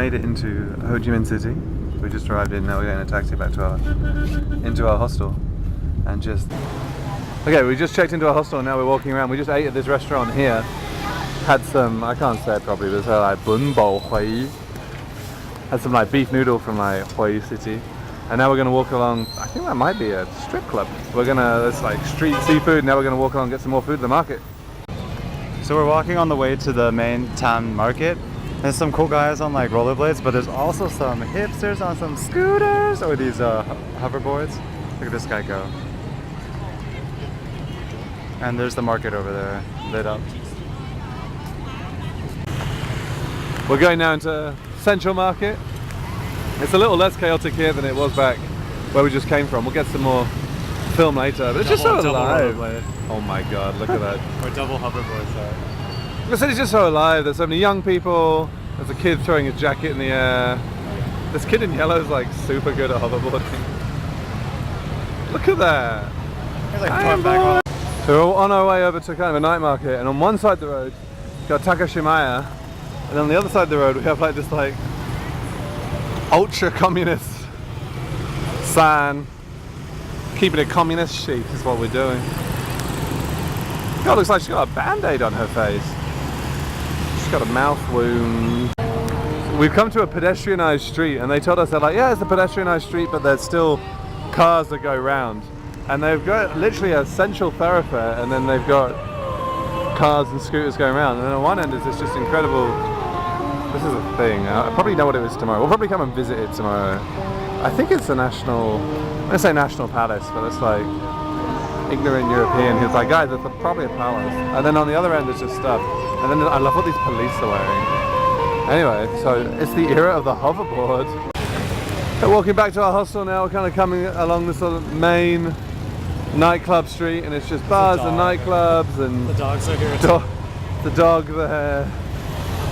made it into Ho Chi Minh City. We just arrived in, now we're getting a taxi back to into our hostel. And just... Okay, we just checked into our hostel and now we're walking around. We just ate at this restaurant here. Had some, I can't say it properly, but it's like bun bo hui. Had some like beef noodle from like Hui City. And now we're gonna walk along, I think that might be a strip club. It's like street seafood. Now we're gonna walk along and get some more food at the market. So we're walking on the way to the main town market. There's some cool guys on like rollerblades, but there's also some hipsters on some scooters or these hoverboards. Look at this guy go. And there's the market over there, lit up. We're going now into Central Market. It's a little less chaotic here than it was back where we just came from. We'll get some more film later, but it's just so alive. Oh my god, look at that. Or double hoverboards, sorry. The city's just so alive. There's so many young people. There's a kid throwing his jacket in the air. This kid in yellow is like super good at hoverboarding. Look at that. He's like back on. So we're on our way over to kind of a night market, and on one side of the road we've got Takashimaya, and on the other side of the road we have like this like ultra communist sign. Keeping it communist chic is what we're doing. God, looks like she's got a band-aid on her face. She's got a mouth wound. We've come to a pedestrianised street and they told us, they're like, yeah, it's a pedestrianised street, but there's still cars that go round. And they've got literally a central thoroughfare, and then they've got cars and scooters going around. And then on one end is this just incredible, this is a thing. I probably know what it is tomorrow. We'll probably come and visit it tomorrow. I think it's a national, I'm gonna say national palace, but it's like ignorant European. He was like, guys, it's probably a palace. And then on the other end, it's just stuff. And then I love what these police are wearing. Anyway, so it's the era of the hoverboard. So walking back to our hostel now, we're kind of coming along this sort of main nightclub street, and it's just bars and nightclubs and the dogs are here. The dog there.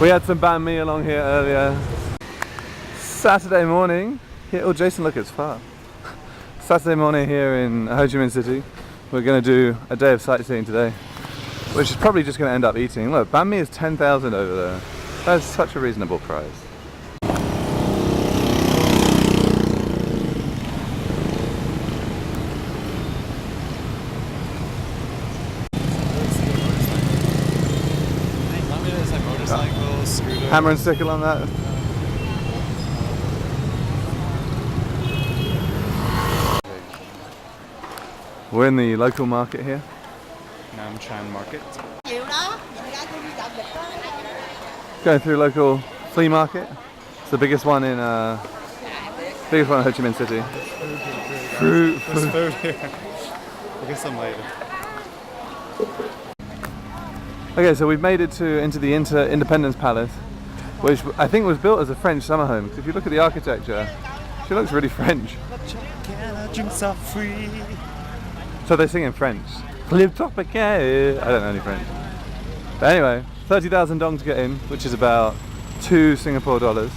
We had some banh mi along here earlier. Saturday morning. Here, oh, Jason, look, it's far. Saturday morning here in Ho Chi Minh City. We're going to do a day of sightseeing today, which is probably just going to end up eating. Look, banh mi is 10,000 over there. That's such a reasonable price. Hammer and sickle on that. We're in the local market here. Nam Chan Market. Going through local flea market. It's the biggest one in Ho Chi Minh City. Fruit here. We'll get some later. Okay, so we've made it into the Independence Palace, which I think was built as a French summer home. If you look at the architecture, she looks really French. So they sing in French. I don't know any French. But anyway, 30,000 dong to get in, which is about 2 Singapore dollars.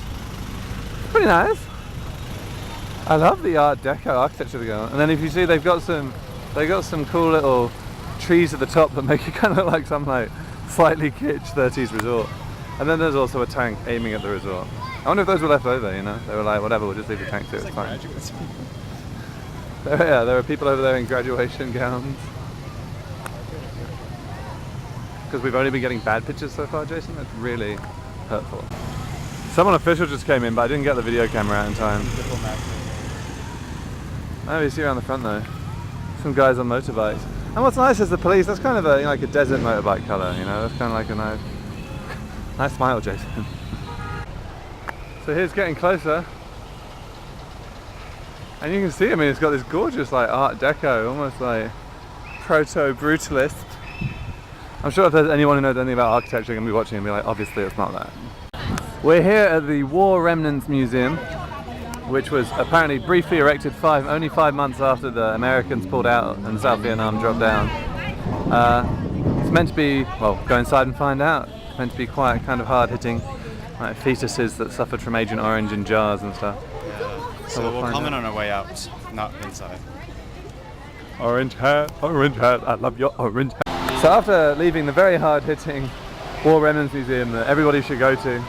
Pretty nice. I love the Art Deco architecture going on. And then if you see, they've got some cool little trees at the top that make it kind of look like some like slightly kitsch 30s resort. And then there's also a tank aiming at the resort. I wonder if those were left over, you know? They were like, whatever, we'll just leave the tank to it, it's fine. There are people over there in graduation gowns. Because we've only been getting bad pictures so far, Jason. That's really hurtful. Someone official just came in, but I didn't get the video camera out in time. Oh, you see around the front though. Some guys on motorbikes. And what's nice is the police, that's kind of a, you know, like a desert motorbike colour, you know, that's kind of like a nice smile, Jason. So here's getting closer. And you can see, I mean, it's got this gorgeous like Art Deco, almost like proto-brutalist. I'm sure if there's anyone who knows anything about architecture going to be watching and be like, obviously it's not that. We're here at the War Remnants Museum, which was apparently briefly erected only 5 months after the Americans pulled out and South Vietnam dropped down. It's meant to be, well, go inside and find out. It's meant to be quite kind of hard-hitting, like fetuses that suffered from Agent Orange in jars and stuff. Yeah. So we'll come in on our way out, not inside. Orange hat, I love your orange hat. So after leaving the very hard-hitting War Remnants Museum that everybody should go to,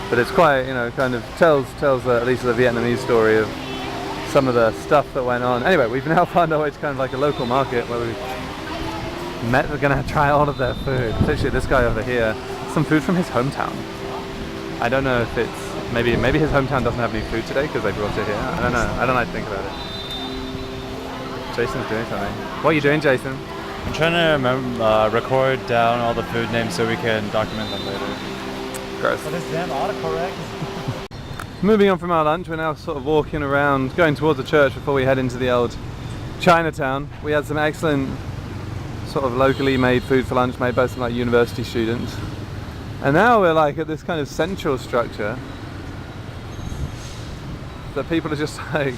but it's quite, you know, kind of tells at least the Vietnamese story of some of the stuff that went on. Anyway, we've now found our way to kind of like a local market where we're gonna try all of their food. Especially this guy over here, some food from his hometown. I don't know if it's maybe his hometown doesn't have any food today because they brought it here. I don't know. I don't know how to think about it. Jason's doing something. What are you doing, Jason? I'm trying to record down all the food names so we can document them later. Gross. But this damn autocorrect. Moving on from our lunch, we're now sort of walking around, going towards the church before we head into the old Chinatown. We had some excellent sort of locally made food for lunch made by some like university students. And now we're like at this kind of central structure that people are just like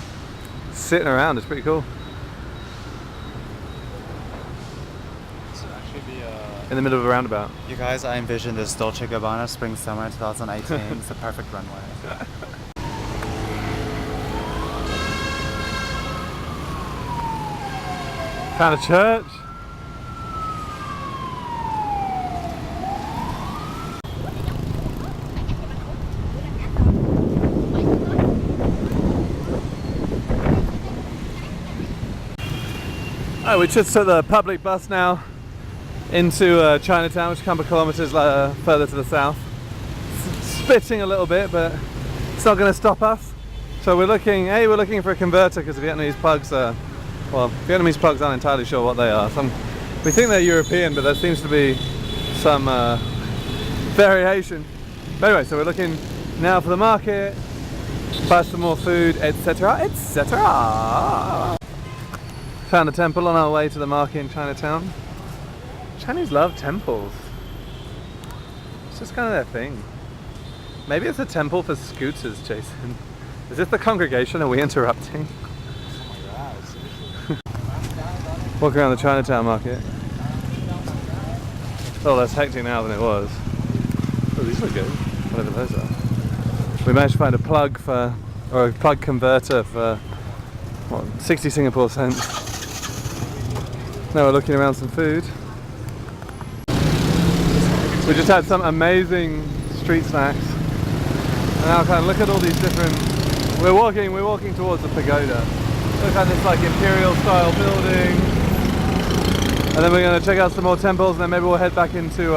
sitting around. It's pretty cool. In the middle of a roundabout. You guys, I envision this Dolce & Gabbana Spring Summer 2018. It's the perfect runway. Found a church. Oh, we just took the public bus now into Chinatown, which is a couple of kilometers further to the south. Spitting a little bit, but it's not going to stop us. So we're looking for a converter because the Vietnamese plugs are, well, Vietnamese plugs aren't entirely sure what they are. We think they're European, but there seems to be some variation. But anyway, so we're looking now for the market, buy some more food, etc., etc. Found a temple on our way to the market in Chinatown. Chinese love temples. It's just kind of their thing. Maybe it's a temple for scooters, Jason. Is this the congregation? Are we interrupting? Walking around the Chinatown market. Oh, less hectic now than it was. Oh, these look good. Whatever those are. We managed to find a plug converter for what, 60 Singapore cents. Now we're looking around some food. We just had some amazing street snacks. And now kind of look at all these different... We're walking towards the pagoda. Look at this like imperial style building. And then we're going to check out some more temples, and then maybe we'll head back into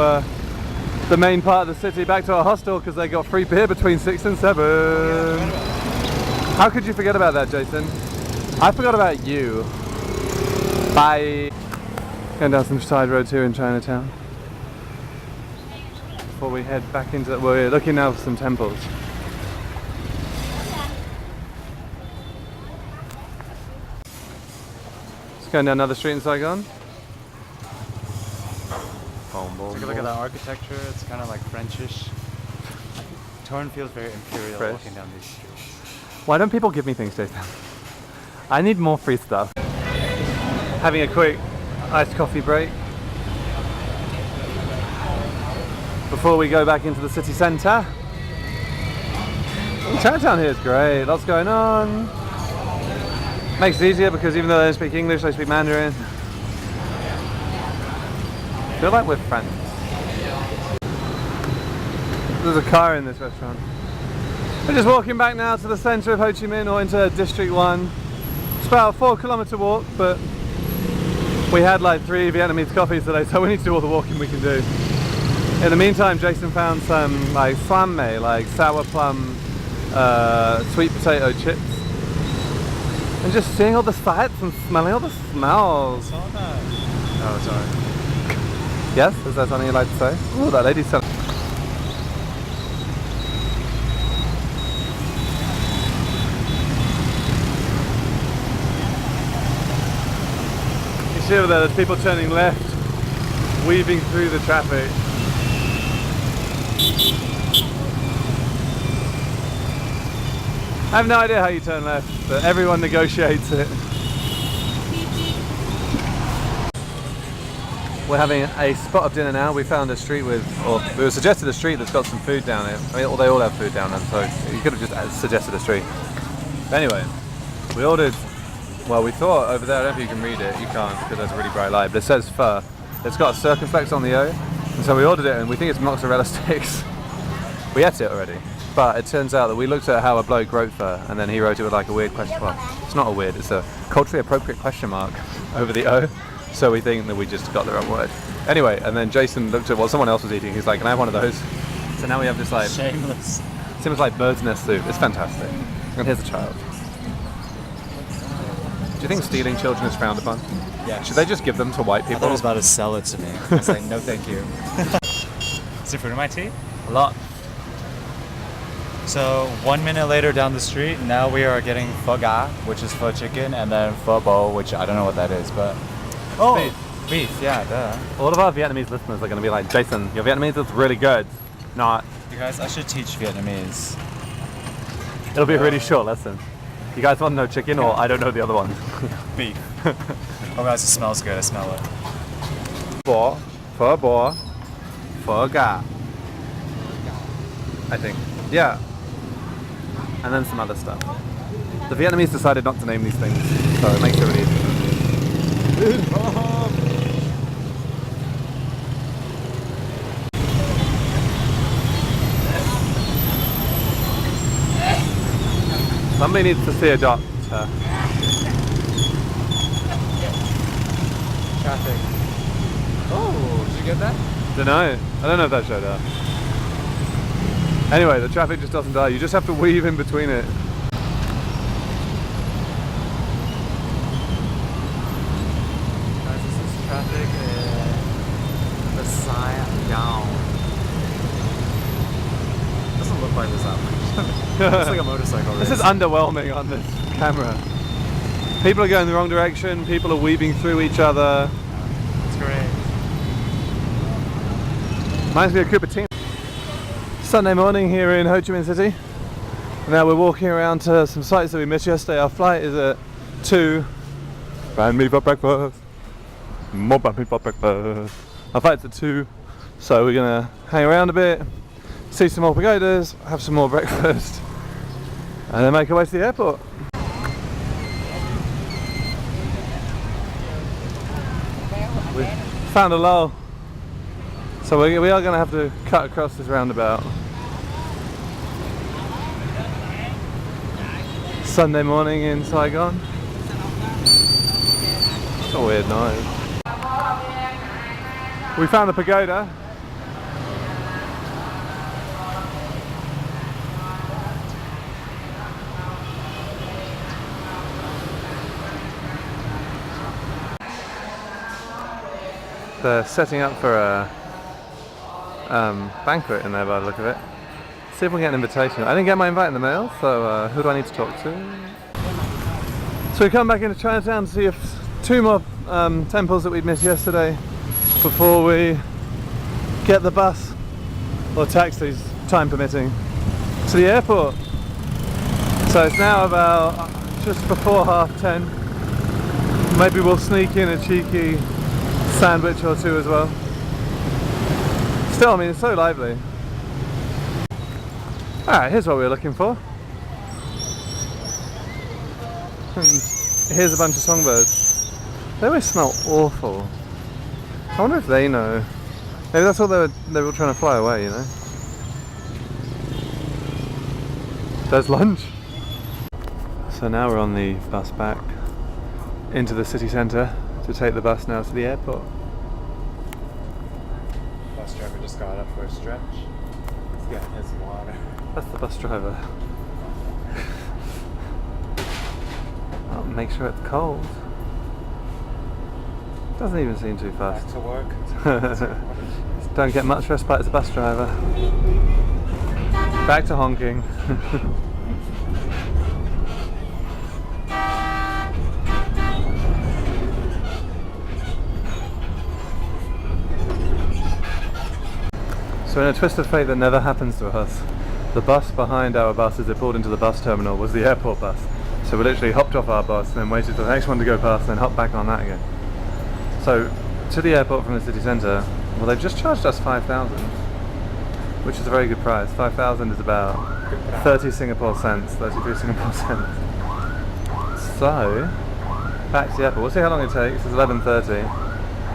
the main part of the city, back to our hostel, because they got free beer between 6 and 7. How could you forget about that, Jason? I forgot about you. Bye. Going down some side roads here in Chinatown. Before we head back into... We're looking now for some temples. Just going down another street in Saigon. Take a look at that architecture. It's kind of like Frenchish. Tone feels very imperial Fresh. walking down these streets. Why don't people give me things, Jason? I need more free stuff. Having a quick iced coffee break before we go back into the city centre. Chinatown here is great, lots going on. Makes it easier because even though they don't speak English, they speak Mandarin. I feel like we're friends. There's a car in this restaurant. We're just walking back now to the centre of Ho Chi Minh, or into District 1. It's about a 4-kilometre walk, but we had like 3 Vietnamese coffees today, so we need to do all the walking we can do. In the meantime, Jason found some like slam mei, like sour plum, sweet potato chips. And just seeing all the sights and smelling all the smells. I saw that. Oh, sorry. Yes? Is that something you'd like to say? Oh, that lady's selling. You see over there, there's people turning left, weaving through the traffic. I have no idea how you turn left, but everyone negotiates it. We're having a spot of dinner now. We found a street with, or we were suggested a street that's got some food down it. I mean, they all have food down there, so you could have just suggested a street. But anyway, we ordered, well, we thought over there, I don't know if you can read it, you can't because there's a really bright light, but it says pho. It's got a circumflex on the O, and so we ordered it, and we think it's mozzarella sticks. We ate it already. But it turns out that we looked at how a bloke wrote fur, and then he wrote it with like a weird question mark. It's not a weird, it's a culturally appropriate question mark over the O. So we think that we just got the wrong word. Anyway, and then Jason looked at what someone else was eating. He's like, can I have one of those? So now we have this like... Shameless. Seems like bird's nest soup. It's fantastic. And here's a child. Do you think stealing children is frowned upon? Yeah. Should they just give them to white I people? thought he was about to sell it to me. I was like, no thank you. Is there fruit in my tea? A lot. So 1 minute later down the street, now we are getting pho ga, which is pho chicken, and then pho bo, which I don't know what that is, but... Oh! Beef, yeah, duh. All of our Vietnamese listeners are going to be like, Jason, your Vietnamese is really good. Not. You guys, I should teach Vietnamese. It'll be a really short lesson. You guys want to know chicken or I don't know the other ones? Beef. Oh guys, it smells good, I smell it. Bo, pho ga. I think. Yeah. And then some other stuff. The Vietnamese decided not to name these things, so it makes it really easy. Somebody needs to see a doctor. Traffic. Oh, did you get that? Dunno. I don't know if that showed up. Anyway, the traffic just doesn't die. You just have to weave in between it. Guys, this is traffic in the Siam. Doesn't look like this that much. It's like a motorcycle race. This is underwhelming on this camera. People are going the wrong direction. People are weaving through each other. It's great. Reminds me of Cupertino. Sunday morning here in Ho Chi Minh City. Now we're walking around to some sites that we missed yesterday. Our flight is at 2. Banh mi for breakfast. More banh mi for breakfast. Our flight's at 2. So we're gonna hang around a bit, see some more pagodas, have some more breakfast, and then make our way to the airport. We found a lull. So we are going to have to cut across this roundabout. Sunday morning in Saigon. It's a weird noise. We found the pagoda. They're setting up for a banquet in there by the look of it. See if we can get an invitation. I didn't get my invite in the mail, so who do I need to talk to? So we come back into Chinatown to see if 2 more temples that we'd missed yesterday before we get the bus, or taxis, time permitting, to the airport. So it's now about just before 10:30. Maybe we'll sneak in a cheeky sandwich or 2 as well. Still, I mean, it's so lively. Alright, here's what we were looking for. And here's a bunch of songbirds. They always smell awful. I wonder if they know. Maybe that's what they were trying to fly away, you know? There's lunch. So now we're on the bus back into the city centre to take the bus now to the airport. Bus driver just got up for a stretch. He's getting his water. That's the bus driver. Oh, make sure it's cold. Doesn't even seem too fast. Back to work. Don't get much respite as a bus driver. Back to honking. So in a twist of fate that never happens to us, the bus behind our bus as it pulled into the bus terminal was the airport bus. So we literally hopped off our bus and then waited for the next one to go past and then hopped back on that again. So to the airport from the city centre, well, they've just charged us 5,000, which is a very good price. 5,000 is about 30 Singapore cents, 33 Singapore cents. So back to the airport. We'll see how long it takes. It's 11:30.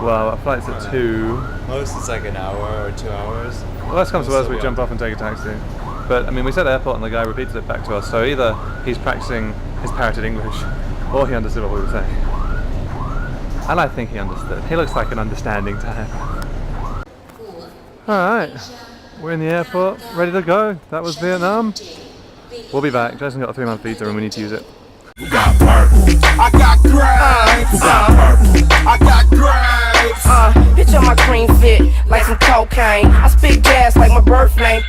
Well, our flight's at 2. Most it's like an hour or 2 hours. Well, let's come to us, we jump off and take a taxi. But I mean, we said airport and the guy repeated it back to us, so either he's practicing his parroted English or he understood what we were saying. And I think he understood. He looks like an understanding type. Alright, we're in the airport, ready to go. That was Vietnam. We'll be back. Jason got a 3-month visa and we need to use it. I got grapes. I got grapes. Bitch on my cream fit like some cocaine. I spit gas like my birth name.